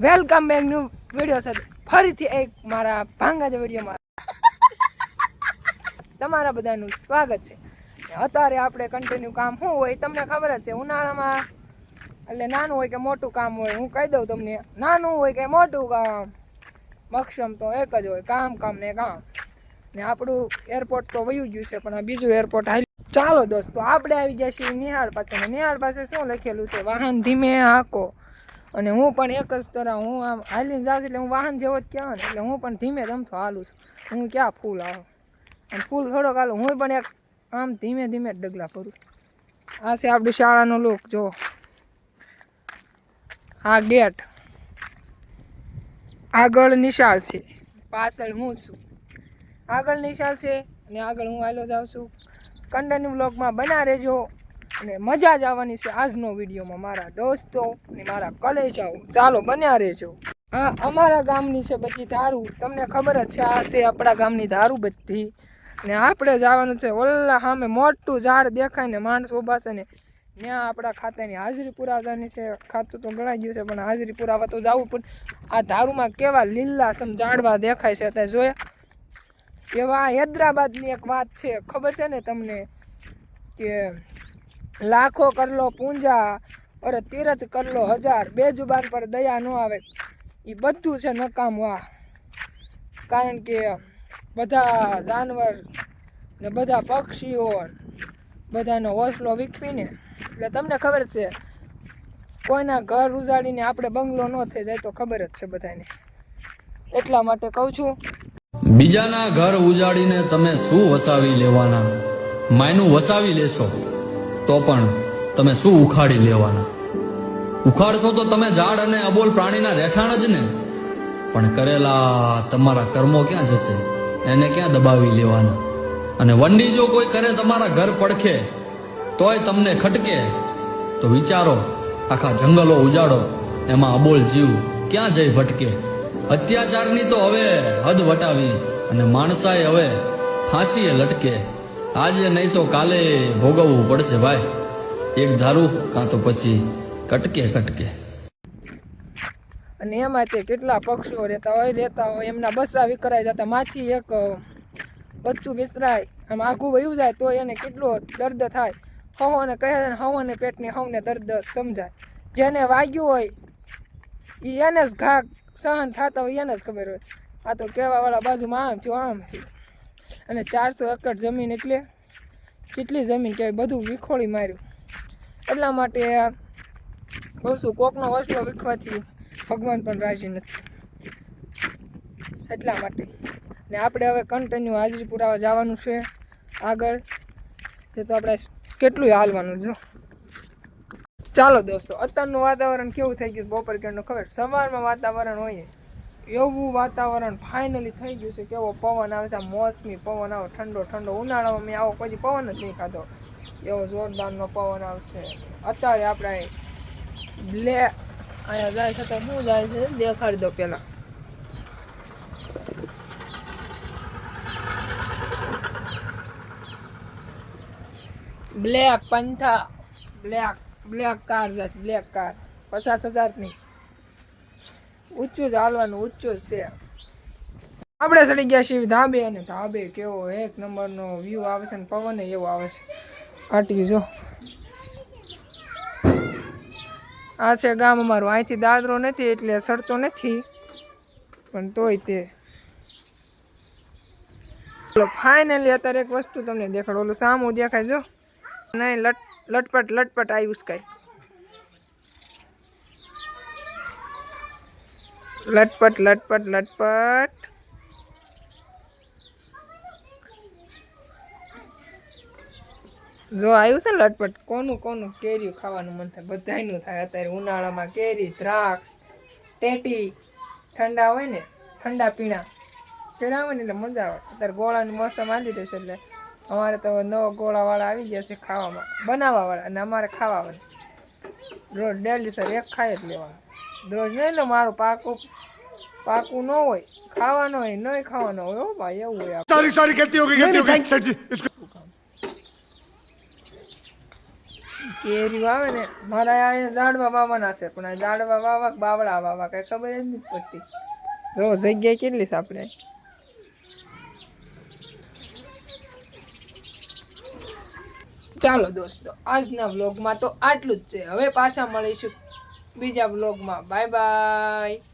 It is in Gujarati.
વેલકમ બેક ન્યુ વિડીયો સાથે ફરીથી એક મારા ભાંગા વિડીયોમાં તમારા બધાનું સ્વાગત છે। અત્યારે આપણે કન્ટિન્યુ કામ શું હોય તમને ખબર જ છે। ઉનાળામાં એટલે નાનું હોય કે મોટું કામ હોય, હું કહી દઉં તમને, નાનું હોય કે મોટું કામ મક્ષમ તો એક જ હોય, કામ ને કામ ને આપણું એરપોર્ટ તો વયું ગયું છે, પણ આ બીજું એરપોર્ટ હાલ। ચાલો દોસ્તો, આપણે આવી ગયા છીએ નિહાળ પાસે। નિહાળ પાસે શું લખેલું છે? વાહન ધીમે હાંકો। અને હું પણ એક જ તરહ હું આમ હાલીને જાઉં એટલે હું વાહન જેવો જ કહેવાય ને, એટલે હું પણ ધીમે ધમતો હાલું છું। હું ક્યાં ફૂલ આવું અને ફૂલ થોડોક હાલું, હું પણ એક આમ ધીમે ધીમે જ ડગલા ફરું। આ છે આપણી શાળાનો લુક, જો આ ગેટ, આગળ નિશાળ છે, પાછળ હું છું, આગળ નિશાળ છે અને આગળ હું હાલો જાઉં છું। કન્ટિન્યુ બ્લોગમાં બના રહેજો અને મજા જ આવવાની છે આજનો વિડીયોમાં મારા દોસ્તો અને મારા કલેજાઓ। ચાલો બન્યા રહેજો। આ અમારા ગામની છે બધી ધારું, તમને ખબર જ છે, આ છે આપણા ગામની ધારું બધી। ને આપણે જવાનું છે ઓલા સામે મોટું ઝાડ દેખાય ને માણસ ઊભા છે ને ત્યાં આપણા ખાતાની હાજરી પુરાવાની છે। ખાતું તો ગણાઈ ગયું છે, પણ હાજરી પુરાવા તો જવું પણ આ ધારુમાં કેવા લીલાસમ ઝાડવા દેખાય છે અત્યારે જોયા। એવા હૈદરાબાદની એક વાત છે, ખબર છે ને તમને, કે લાખો કર લો પૂંજા और तीरथ कर लो हजार, બે જુબાન પર દયા ન આવે। એ બધું છે નકામું આ, કારણ કે બધા જાનવર ને બધા પક્ષીઓ બધાનો હોસલો વિખવીને, એટલે તમને ખબર છે કોઈના ઘર ઉજાડીને આપણે બંગલો ન થઈ જાય તો ખબર જ છે બધાને, એટલા માટે કહું છું। બીજાના ઘર ઉજાડીને તમે શું વસાવી લેવાના? માયનું વસાવી લેશો તો પણ તમે શું ઉખાડી લેવાના? ઉખાડશો તો તમે ઝાડ અને અબોલ પ્રાણીના રહેઠાણ જ ને, પણ કરેલા તમારા કર્મો ક્યાં જશે? એને ક્યાં દબાવી લેવાના? અને વંડી જો કોઈ કરે તમારા ઘર પડખે તોય તમને ખટકે, તો વિચારો આખા જંગલો ઉજાડો, એમાં અબોલ જીવ ક્યાં જઈ ભટકે? અત્યાચારની તો હવે હદ વટાવી અને માણસાએ હવે ફાંસીએ લટકે। આજે નહીં તો કાલે ભોગવવું પડશે ભાઈ, એક ધારું કાં તો પછી કટકે કટકે। અને એમાં તે કેટલા પક્ષીઓ રહેતા હોય એમના બસા વિકરાઈ જતા, માંથી એક બચ્ચું વિસરાય આમ આઘું વયું જાય તો એને કેટલો દર્દ થાય। હવોને કહે ને હવોને પેટની હવને દર્દ સમજાય, જેને વાગ્યું હોય એને જ ઘા સહન થતા હોય એને જ ખબર હોય। આ તો કહેવાવાળા બાજુમાં આમ થયું આમ થયું, અને 400 એકર જમીન એટલે કેટલી જમીન કહેવાય, બધું વિખોળી માર્યું। એટલા માટે બહુ શું કોકનો વસલો વિખવાથી ભગવાન પણ રાજી નથી, એટલા માટે। ને આપણે હવે કન્ટિન્યુ હાજરી પુરાવા જવાનું છે આગળ, તે તો આપણે કેટલું હાલવાનું જો। ચાલો દોસ્તો, અત્યારનું વાતાવરણ કેવું થઈ ગયું બપોર કેનું ખબર? સવારમાં વાતાવરણ હોય ને એવું વાતાવરણ ફાઇનલી થઈ ગયું છે। કેવો પવન આવે છે, મોસમી પવન આવે, ઠંડો ઠંડો। ઉનાળામાં મેં આવો કોઈ પવન જ નહીં ખાધો, એવો જોરદારનો પવન આવશે। અત્યારે આપણે અહીંયા જાય છે તો શું જાય છે દેખાડી દો પેલા। બ્લેક પંથા, બ્લેક કાર જાય, બ્લેક કાર 50,000ની। ઊંચું જ હાલવાનું, ઊંચું જ તે। આપણે ચડી ગયા છીએ ધાબે, અને ધાબે કેવો એક નંબરનો વ્યૂ આવે છે ને પવન એવો આવે છે। આટલું જો, આ છે ગામ અમારું। અહીંથી દાદરો નથી એટલે સડતો નથી, પણ તોય તે ફાઇનલી અત્યારે એક વસ્તુ તમને દેખાડો, ઓલું સામું દેખાય જો, નહીં લટપટ આવ્યું સ્કાય, લટપટ જો આવ્યું છે ને લટપટ। કોનું કેરીયું ખાવાનું મન થાય? બધાયનું થાય અત્યારે ઉનાળામાં। કેરી, દ્રાક્ષ, ટેટી, ઠંડા હોય ને, ઠંડા પીણા પીણા હોય ને એટલે મજા આવે। અત્યારે ગોળાની મોસમ આવી રહ્યું છે, એટલે અમારે તો નવો ગોળાવાળા આવી ગયા છે ખાવામાં, બનાવવાવાળા, અને અમારે ખાવાવાળા। રોજ ડેલી સર એક ખાઈ જ લેવાનું, રોજ નહીં ને, મારું પાકું ન હોય, ખાવાનો હોય નહીં ખાવાનો હોય। ઓ ભાઈ એવું હોય, સારી કરતી કેરીઓ આવે ને મારા અહીંયા ઝાડવા વાવવાના છે પણ આ ઝાડવા વાવા બાવળા વાવા કઈ ખબર જ નથી પડતી. જો જગ્યા કેટલી છે આપણે. ચાલો દોસ્તો આજના વ્લોગમાં તો આટલું જ છે. હવે પાછા મળીશું બીજા વ્લોગમાં. Bye bye.